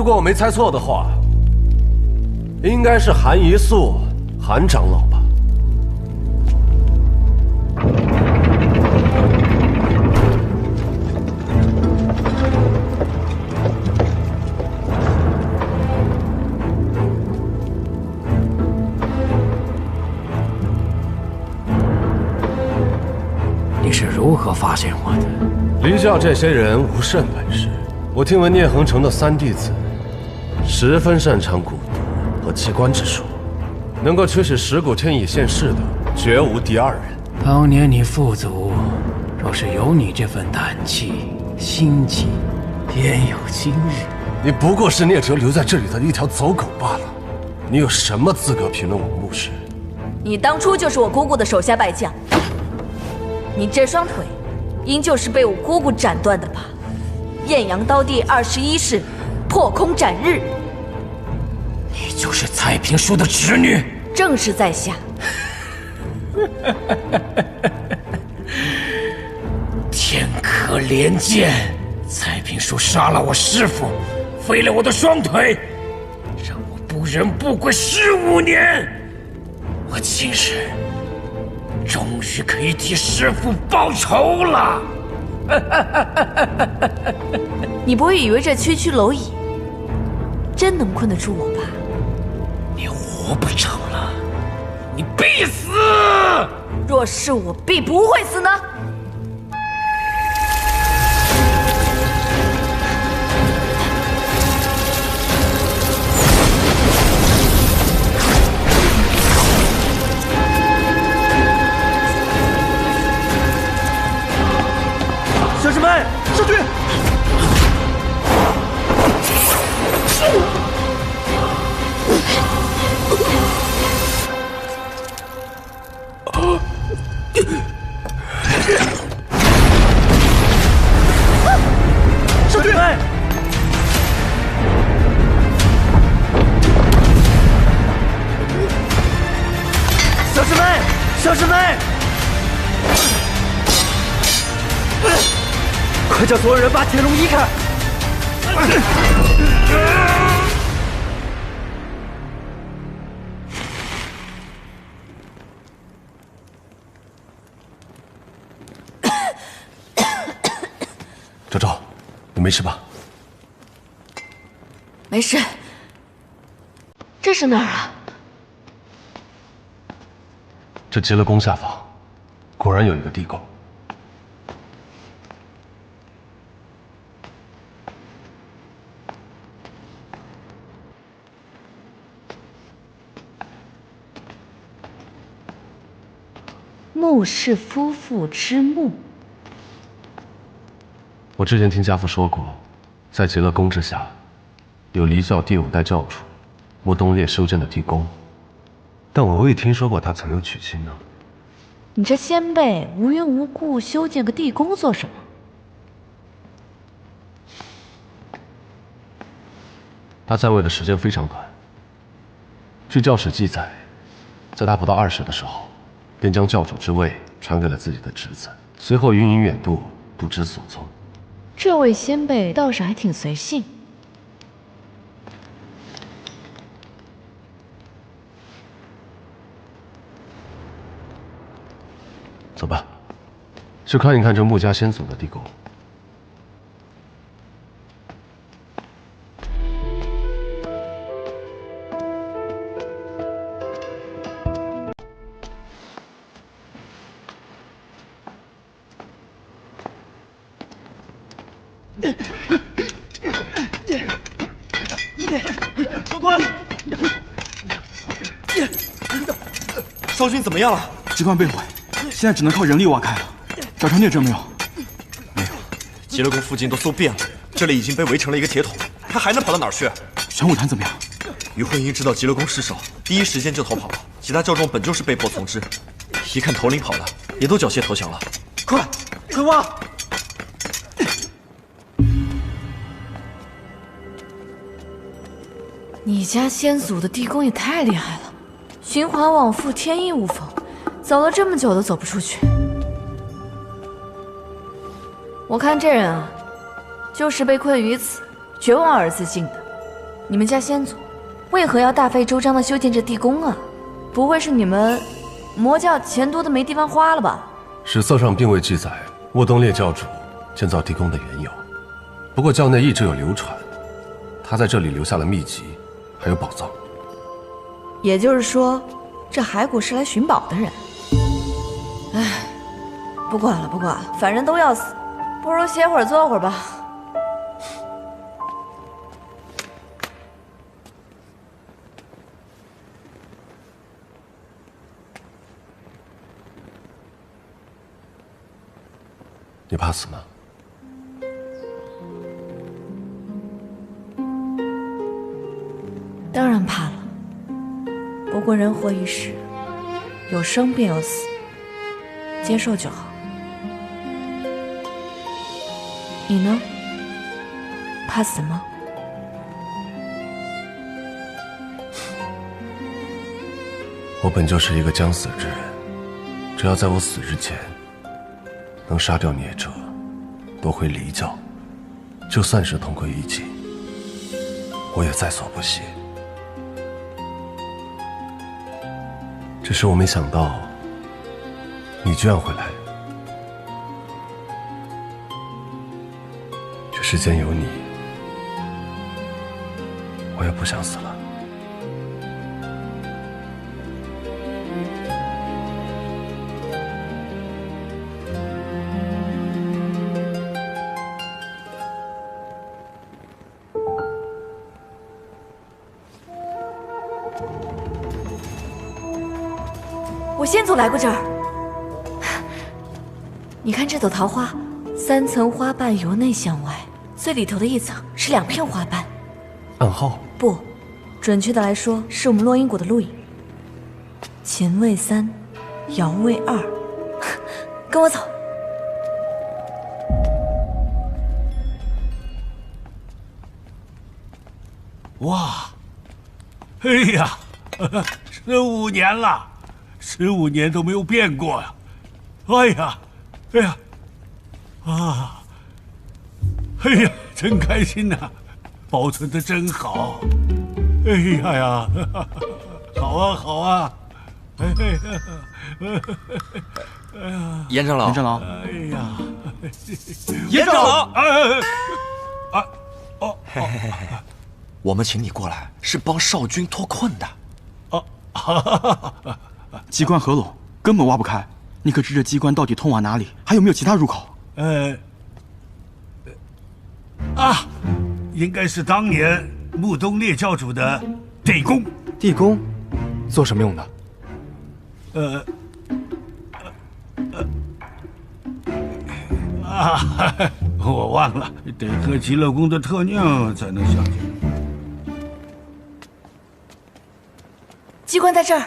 如果我没猜错的话，应该是韩一素，韩长老吧？你是如何发现我的？离教这些人无甚本事，我听闻聂恒成的三弟子十分擅长蛊毒和机关之术，能够驱使石谷天乙现世的绝无第二人。当年你父祖若是有你这份胆气、心机，焉有今日？你不过是聂哲留在这里的一条走狗罢了，你有什么资格评论我穆氏？你当初就是我姑姑的手下败将，你这双腿，应就是被我姑姑斩断的吧？艳阳刀第21式破空斩日。你就是蔡平叔的侄女。正是在下。天可怜见，蔡平叔杀了我师父，废了我的双腿，让我不人不鬼15年。我今日终于可以替师父报仇了。你不会以为这区区蝼蚁真能困得住我吧？你活不成了，你必死！若是我必不会死呢？小师妹，上去！上去！小师妹，小师妹！快叫所有人把铁笼移开！周周，你没事吧？没事。这是哪儿啊？这极乐宫下方，果然有一个地宫。穆氏夫妇之墓。我之前听家父说过，在极乐宫之下，有离教第5代教主穆东烈修建的地宫，但我未听说过他曾有娶亲呢。你这先辈无缘无故修建个地宫做什么？他在位的时间非常短。据教史记载，在他不到20的时候，便将教主之位传给了自己的侄子，随后云云远渡，不知所踪。这位先辈倒是还挺随性。走吧，去看一看这穆家先祖的地宫。教官，少君怎么样了？机关被毁，现在只能靠人力挖开了。找着聂哲没有？没有，极乐宫附近都搜遍了，这里已经被围成了一个铁桶，他还能跑到哪儿去？玄武坛怎么样？于慧英知道极乐宫失守，第一时间就逃跑了。其他教众本就是被迫从之，一看头领跑了，也都缴械投降了。快挖！你家先祖的地宫也太厉害了，循环往复，天衣无缝，走了这么久都走不出去。我看这人啊，就是被困于此，绝望而自尽的。你们家先祖为何要大费周章的修建这地宫啊？不会是你们魔教钱多的没地方花了吧？史册上并未记载沃东烈教主建造地宫的缘由，不过教内一直有流传，他在这里留下了秘籍，还有宝藏。也就是说，这骸骨是来寻宝的人。唉，不管了，不管了，反正都要死，不如歇会儿坐会儿吧。你怕死吗？当然怕了，不过人活一世，有生便有死，接受就好。你呢？怕死吗？我本就是一个将死之人，只要在我死之前能杀掉孽者，夺回离教，就算是同归于尽，我也在所不惜。只是我没想到，你居然会来。这世间有你，我也不想死了。我先祖来过这儿，你看这朵桃花，3层花瓣由内向外，最里头的一层是2片花瓣。暗号？不，准确的来说是我们落英谷的录影。秦位3，尧位2，跟我走。哇，哎呀，15年了，15年都没有变过呀！哎呀，哎呀，啊，哎呀，真开心呐，保存的真好。哎呀呀，好啊好啊，哎呀，严长老，严长老，哎呀，严长老，我们请你过来是帮少君脱困的。机关合拢，根本挖不开。你可知这机关到底通往哪里？还有没有其他入口？应该是当年穆东烈教主的地宫。地宫，做什么用的？我忘了，得喝极乐宫的特酿才能想起来。机关在这儿。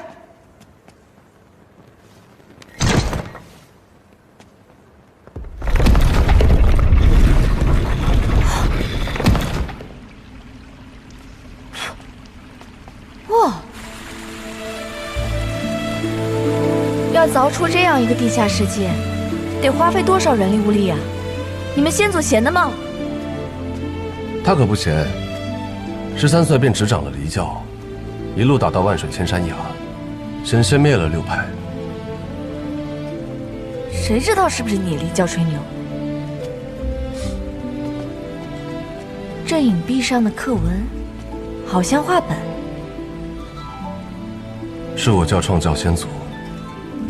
哇！要凿出这样一个地下世界，得花费多少人力物力呀？你们先祖闲的吗？他可不闲，13岁便执掌了离教。一路打到万水千山崖，险些灭了6派。谁知道是不是你离教吹牛？这影壁上的刻文，好像画本。是我教创教先祖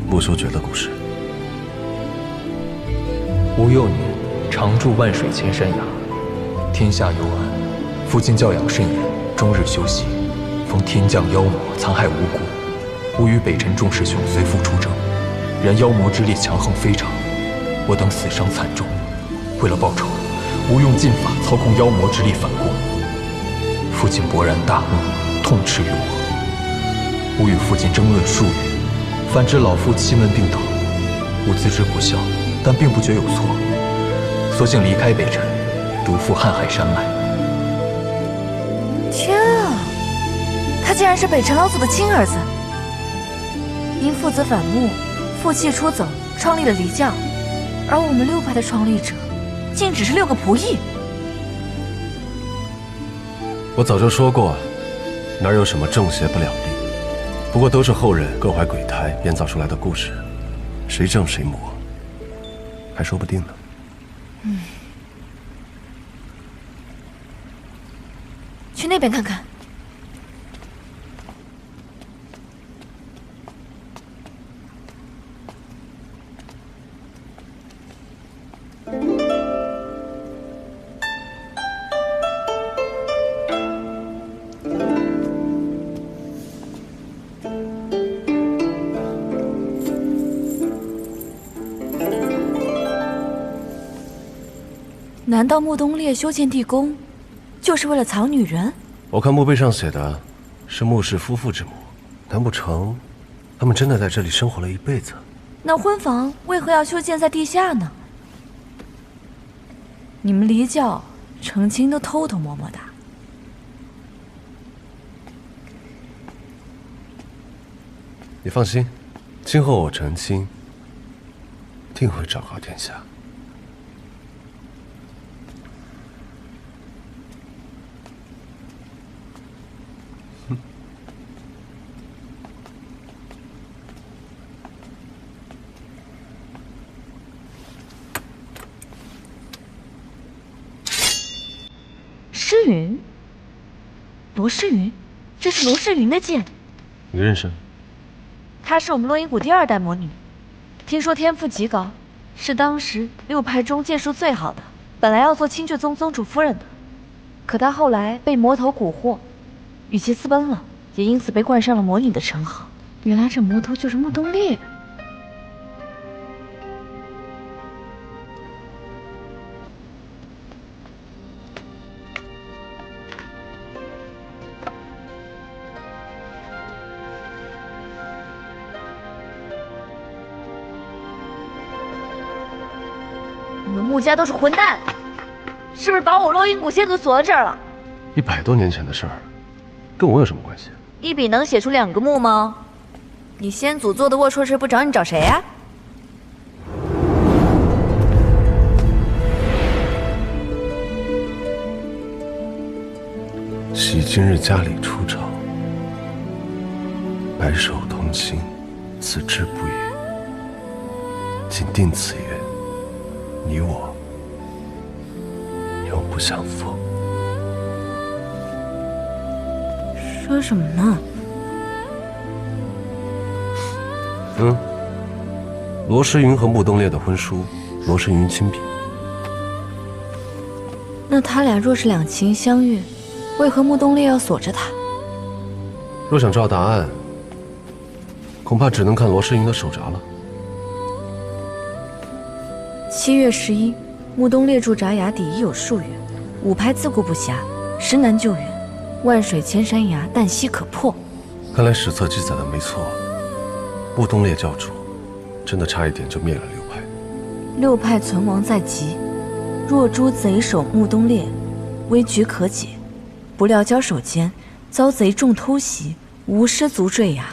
穆修觉的故事。吾幼年常驻万水千山崖，天下幽暗，父亲教养甚严，终日修习。逢天降妖魔残害无辜，吾与北辰众师兄随父出征，然妖魔之力强横非常，我等死伤惨重。为了报仇，吾用禁法操控妖魔之力反攻。父亲勃然大怒，痛斥于我。吾与父亲争论数语，反知老父欺门并倒，吾自知不孝，但并不觉有错，索性离开北辰，独赴瀚海山脉。天啊！他竟然是北辰老祖的亲儿子，因父子反目，负气出走，创立了离教，而我们6派的创立者，竟只是6个仆役。我早就说过，哪有什么正邪不两立，不过都是后人各怀鬼胎编造出来的故事，谁正谁魔，还说不定呢。去那边看看。难道穆东烈修建地宫，就是为了藏女人？我看墓碑上写的是穆氏夫妇之墓，难不成他们真的在这里生活了一辈子？那婚房为何要修建在地下呢？你们离教成亲都偷偷摸摸的。你放心，今后我成亲定会昭告天下。诗云，罗诗云，这是罗诗云的剑。你认识？她是我们落阴谷第2代魔女，听说天赋极高，是当时6派中剑术最好的。本来要做清阙宗宗主夫人的，可她后来被魔头蛊惑，与其私奔了，也因此被冠上了魔女的称号。原来这魔头就是穆东烈。你们穆家都是混蛋，是不是把我落阴谷仙族锁在这儿了100多年前的事儿，跟我有什么关系？？1笔能写出2个墓吗？你先祖做的龌龊事不找你找谁啊？喜今日家里出朝，白首同心，此志不渝。谨定此约，你我永不相负。说什么呢？罗诗云和穆东烈的婚书，罗诗云亲笔。那他俩若是两情相悦，为何穆东烈要锁着他？若想知道答案，恐怕只能看罗诗云的手札了。7月11，穆东烈驻扎崖底已有数月，5派自顾不暇，实难救援。万水千山崖，旦夕可破。看来史册记载的没错，穆东烈教主真的差一点就灭了6派。6派存亡在即，若诛贼首穆东烈，危局可解。不料交手间遭贼众偷袭，无失足坠崖。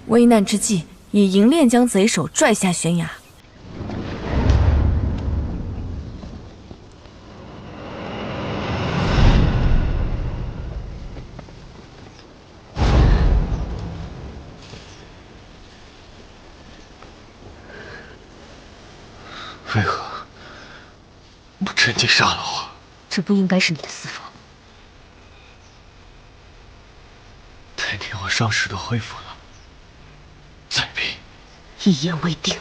危难之际，以银链将贼首拽下悬崖。为何不趁机杀了我？这不应该是你的私房。待天王伤势都恢复了，再拼。一言为定。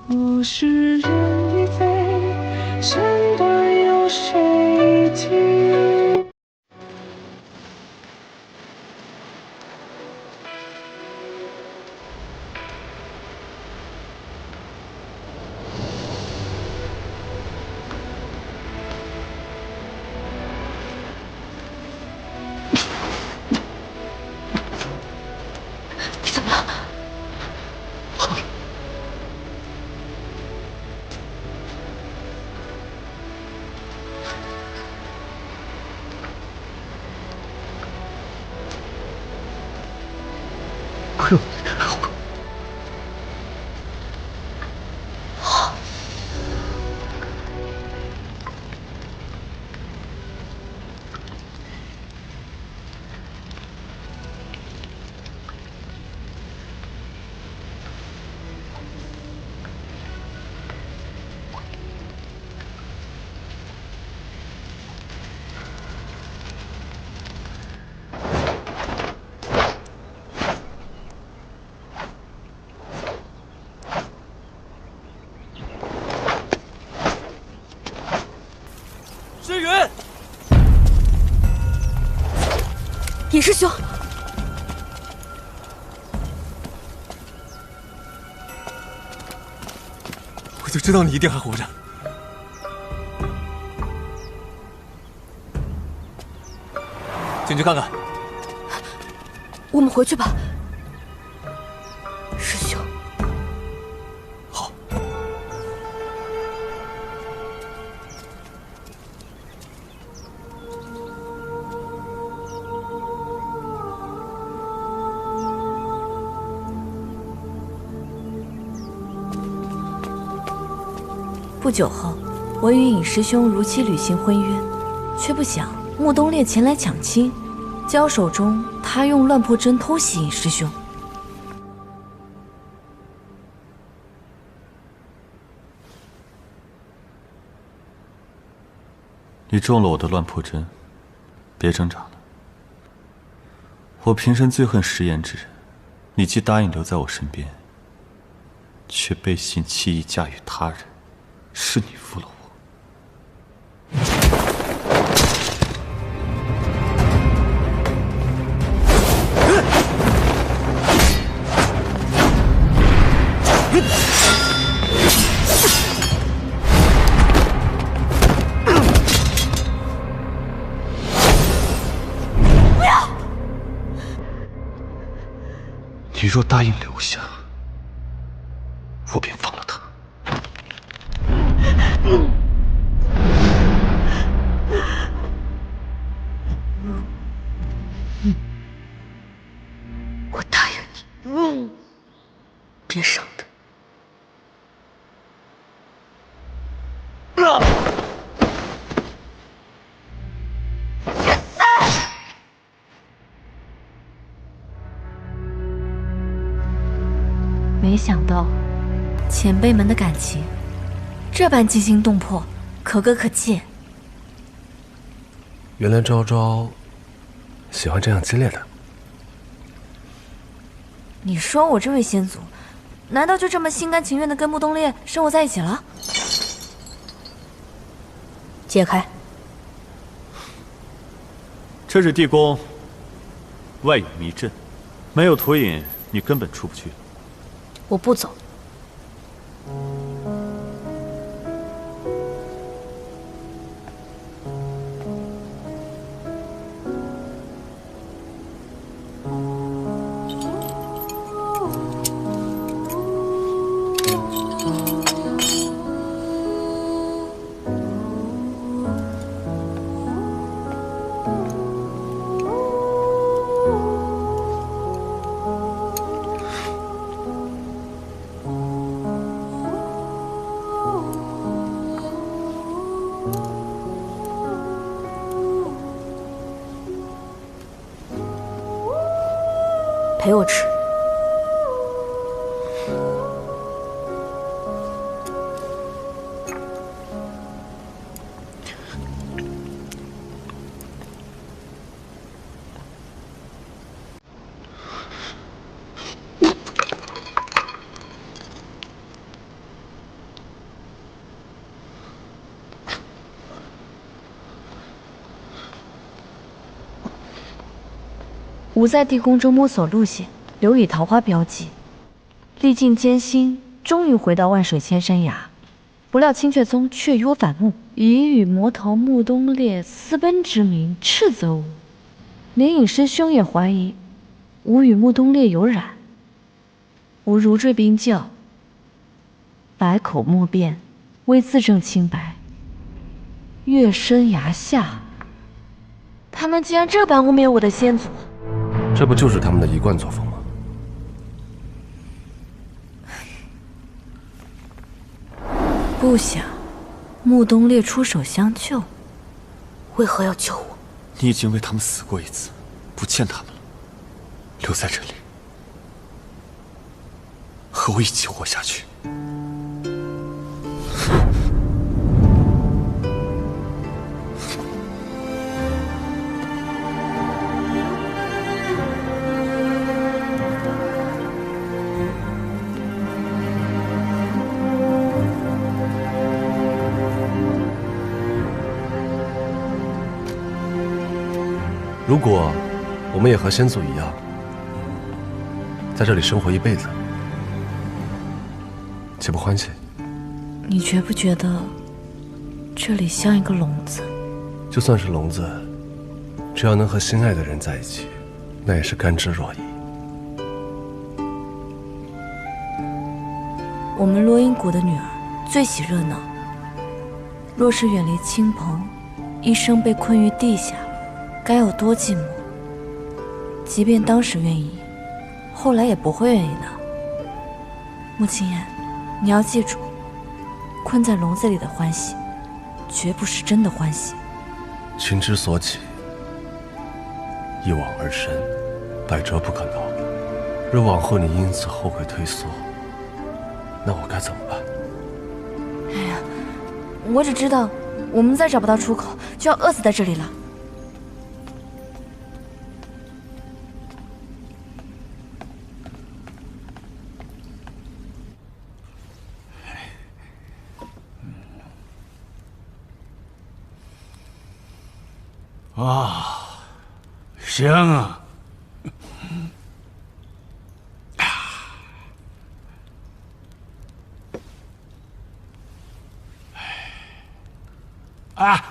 物是人亦非，身段有谁听？你怎么了？诗云，尹师兄，我就知道你一定还活着。进去看看。我们回去吧。师兄，好。不久后，我与尹师兄如期履行婚约，却不想穆东烈前来抢亲。交手中，他用乱破针偷袭尹师兄。你中了我的乱破针，别挣扎了。我平生最恨食言之人，你既答应留在我身边，却背信弃义嫁与他人，是你负了我。你若答应留下，我便放了他。我答应你，别伤他。没想到，前辈们的感情这般惊心动魄，可歌可泣。原来昭昭喜欢这样激烈的。你说我这位先祖，难道就这么心甘情愿地跟穆东烈生活在一起了？解开。这是地宫，外有迷阵，没有土引，你根本出不去。我不走。陪我吃。吾在地宫中摸索路线，留以桃花标记，历尽艰辛，终于回到万水千山崖。不料青雀宗却与我反目，以与魔头穆东烈私奔之名斥责吾，连隐师兄也怀疑吾与穆东烈有染。吾如坠冰窖，百口莫辩，为自证清白，跃身崖下。他们竟然这般污蔑我的先祖！这不就是他们的一贯作风吗？不想穆东烈出手相救，为何要救我？你已经为他们死过一次，不见他们了。留在这里，和我一起活下去。如果我们也和先祖一样，在这里生活一辈子，岂不欢喜？你觉不觉得这里像一个笼子？就算是笼子，只要能和心爱的人在一起，那也是甘之若饴。我们落英谷的女儿最喜热闹，若是远离亲朋，一生被困于地下，该有多寂寞？即便当时愿意，后来也不会愿意的。穆青言，你要记住，困在笼子里的欢喜，绝不是真的欢喜。情之所起，一往而深，百折不可挠。若往后你因此后悔退缩，那我该怎么办？哎呀，我只知道，我们再找不到出口，就要饿死在这里了。啊，香啊！啊，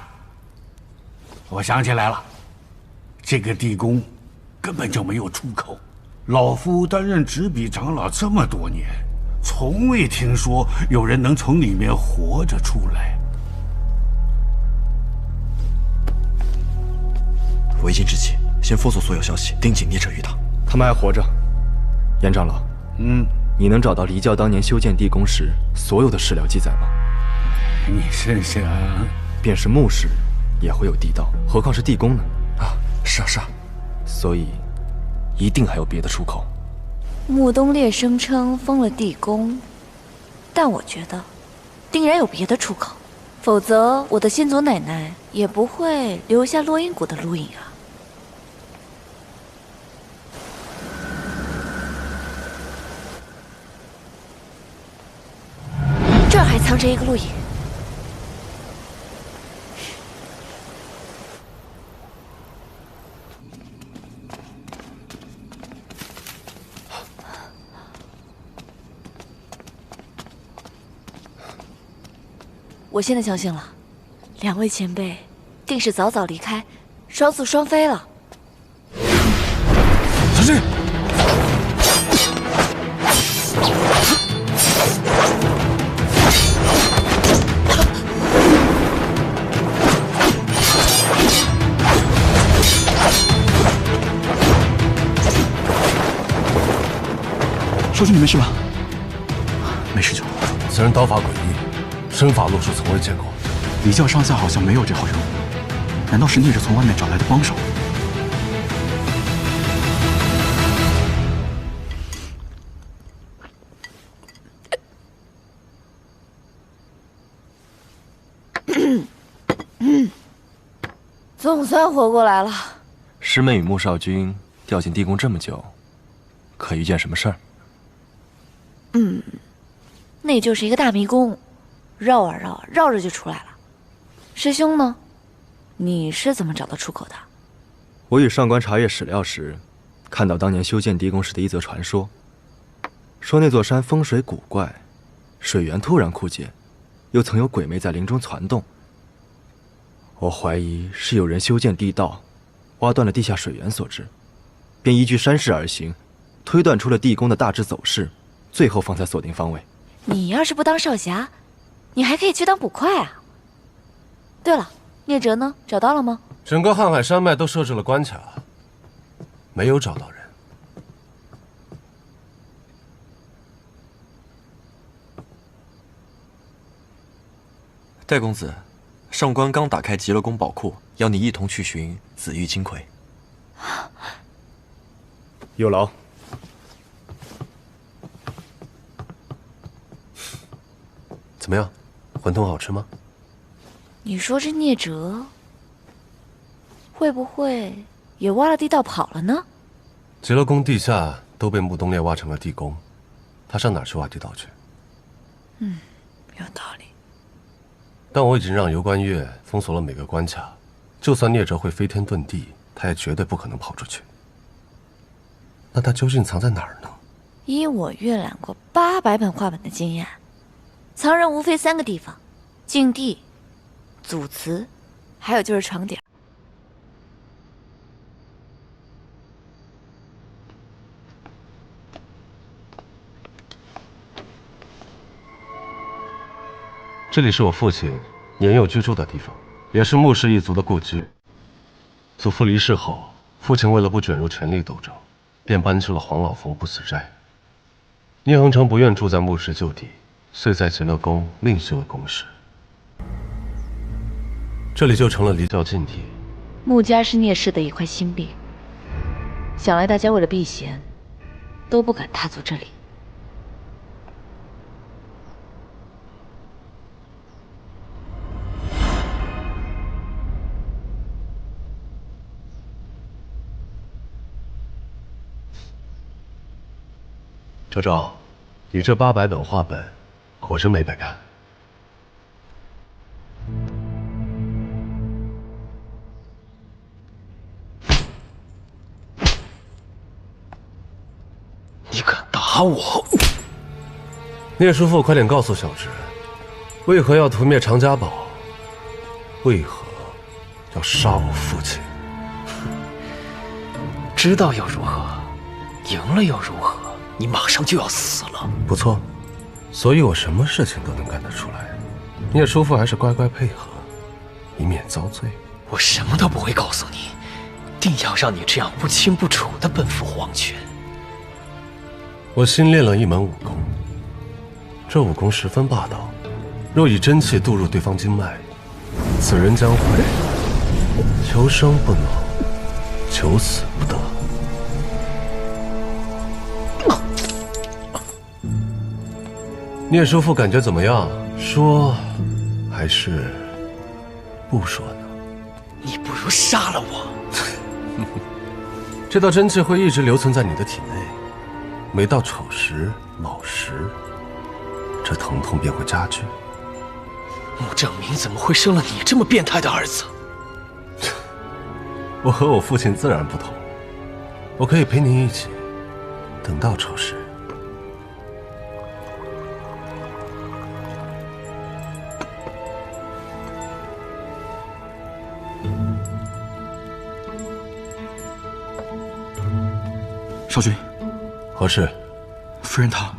我想起来了，这个地宫根本就没有出口。老夫担任执笔长老这么多年，从未听说有人能从里面活着出来。为今之计，先封锁所有消息，盯紧聂者余党。他们还活着。严长老，你能找到离教当年修建地宫时所有的史料记载吗？你是想，便是墓室也会有地道，何况是地宫呢？啊，是啊，是啊。所以，一定还有别的出口。穆东烈声称封了地宫，但我觉得，定然有别的出口，否则我的先祖奶奶也不会留下落英谷的录影啊。这儿还藏着一个录影。我现在相信了，两位前辈定是早早离开，双宿双飞了。小心！说句你没事吧？没事就好。此人刀法诡异，身法路数从未见过。离教上下好像没有这号人物，难道是聂者从外面找来的帮手？总算活过来了。师妹与穆少君掉进地宫这么久，可遇见什么事儿？那就是一个大迷宫，绕啊绕啊，绕着就出来了。师兄呢？你是怎么找到出口的？我与上官查阅史料时，看到当年修建地宫时的一则传说，说那座山风水古怪，水源突然枯竭，又曾有鬼魅在林中攒动。我怀疑是有人修建地道，挖断了地下水源所致，便依据山势而行，推断出了地宫的大致走势，最后方才锁定方位。你要是不当少侠，你还可以去当捕快啊。对了，聂哲呢？找到了吗？整个瀚海山脉都设置了关卡，没有找到人。戴公子，上官刚打开极乐宫宝库，邀你一同去寻紫玉金葵。有劳。怎么样，馄饨好吃吗？你说这聂哲会不会也挖了地道跑了呢？极乐宫地下都被木东烈挖成了地宫，他上哪儿去挖地道去？有道理。但我已经让游观月封锁了每个关卡，就算聂哲会飞天遁地，他也绝对不可能跑出去。那他究竟藏在哪儿呢？依我阅览过800本画本的经验，藏人无非3个地方：禁地、祖祠，还有就是床底。这里是我父亲年幼居住的地方，也是穆氏一族的故居。祖父离世后，父亲为了不卷入权力斗争，便搬去了黄老峰不死斋。聂恒成不愿住在穆氏旧地，遂在极乐宫另修了宫室，这里就成了离教禁地。穆家是聂氏的一块心病，想来大家为了避嫌，都不敢踏足这里。周周，你这800本画本，果真没白看。你敢打我？聂叔父，快点告诉小侄，为何要屠灭常家堡？为何要杀我父亲？知道又如何？赢了又如何？你马上就要死了。不错，所以我什么事情都能干得出来。聂叔父还是乖乖配合，以免遭罪。我什么都不会告诉你，定要让你这样不清不楚地奔赴黄泉。我新练了一门武功，这武功十分霸道，若以真气渡入对方经脉，此人将会求生不能，求死不得。聂叔父感觉怎么样？说还是不说呢？你不如杀了我。这道真气会一直留存在你的体内，每到丑时、卯时，这疼痛便会加剧。穆正明怎么会生了你这么变态的儿子？我和我父亲自然不同，我可以陪您一起，等到丑时。少君，何事？夫人她……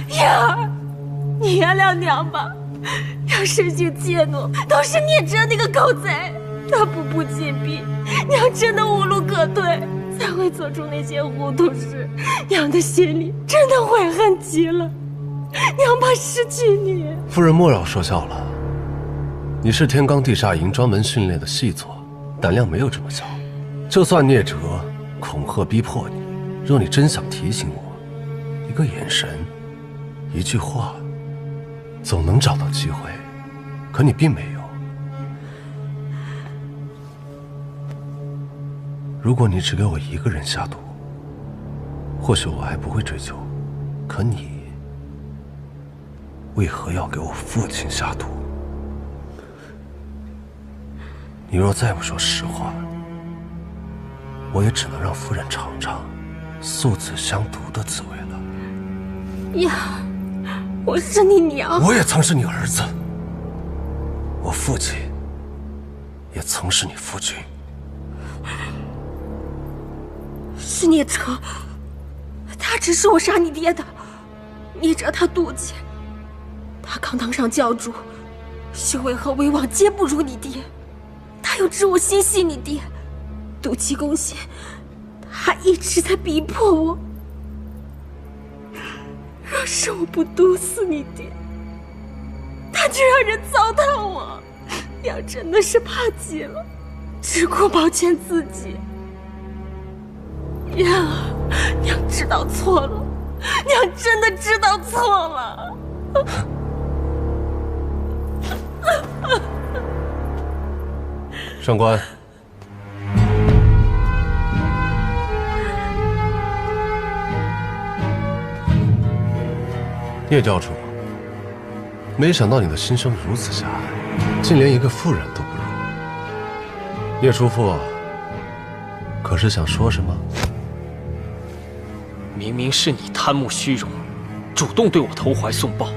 燕儿，你原谅娘吧，娘生性怯懦，都是聂哲那个狗贼，他步步紧逼，娘真的无路可退，才会做出那些糊涂事。娘的心里真的悔恨极了，娘怕失去你。夫人莫扰说笑了，你是天罡地煞营专门训练的细作，胆量没有这么小。就算聂哲恐吓逼迫你，若你真想提醒我，一个眼神，一句话，总能找到机会。可你并没有。如果你只给我一个人下毒，或许我还不会追究。可你为何要给我父亲下毒？你若再不说实话，我也只能让夫人尝尝素子相毒的滋味了。呀，我是你娘，我也曾是你儿子，我父亲也曾是你夫君。是聂哲，他指使我杀你爹的。聂哲他妒忌，他刚当上教主，修为和威望皆不如你爹，他又知我心系你爹，赌气攻陷，他一直在逼迫我。若是我不毒死你爹，他就让人糟蹋我。娘真的是怕极了，只顾保全自己。娘啊，娘知道错了，娘真的知道错了。上官，聂教主，没想到你的心胸如此狭隘，竟连一个妇人都不如。聂叔父，可是想说什么？明明是你贪慕虚荣，主动对我投怀送抱。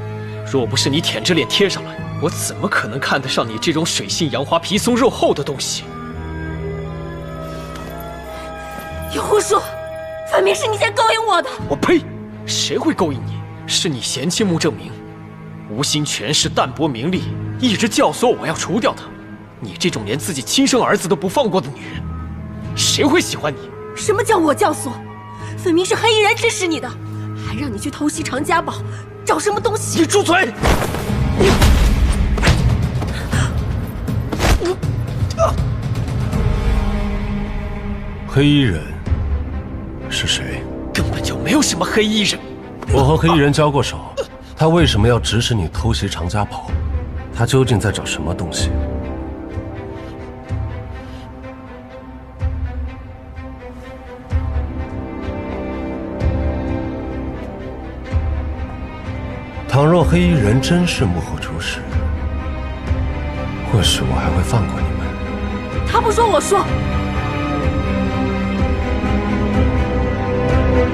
若不是你舔着脸贴上来，我怎么可能看得上你这种水性杨花、皮松肉厚的东西？你胡说，分明是你先勾引我的！我呸！谁会勾引你？是你嫌弃穆正明，无心权势、淡泊名利，一直教唆我要除掉他。你这种连自己亲生儿子都不放过的女人，谁会喜欢你？什么叫我教唆？分明是黑衣人指使你的，还让你去偷袭常家堡，找什么东西？你住嘴！黑衣人是谁？根本就没有什么黑衣人。我和黑衣人交过手，他为什么要指使你偷袭常家堡？他究竟在找什么东西？倘若黑衣人真是幕后主使，或许我还会放过你们。他不说，我说。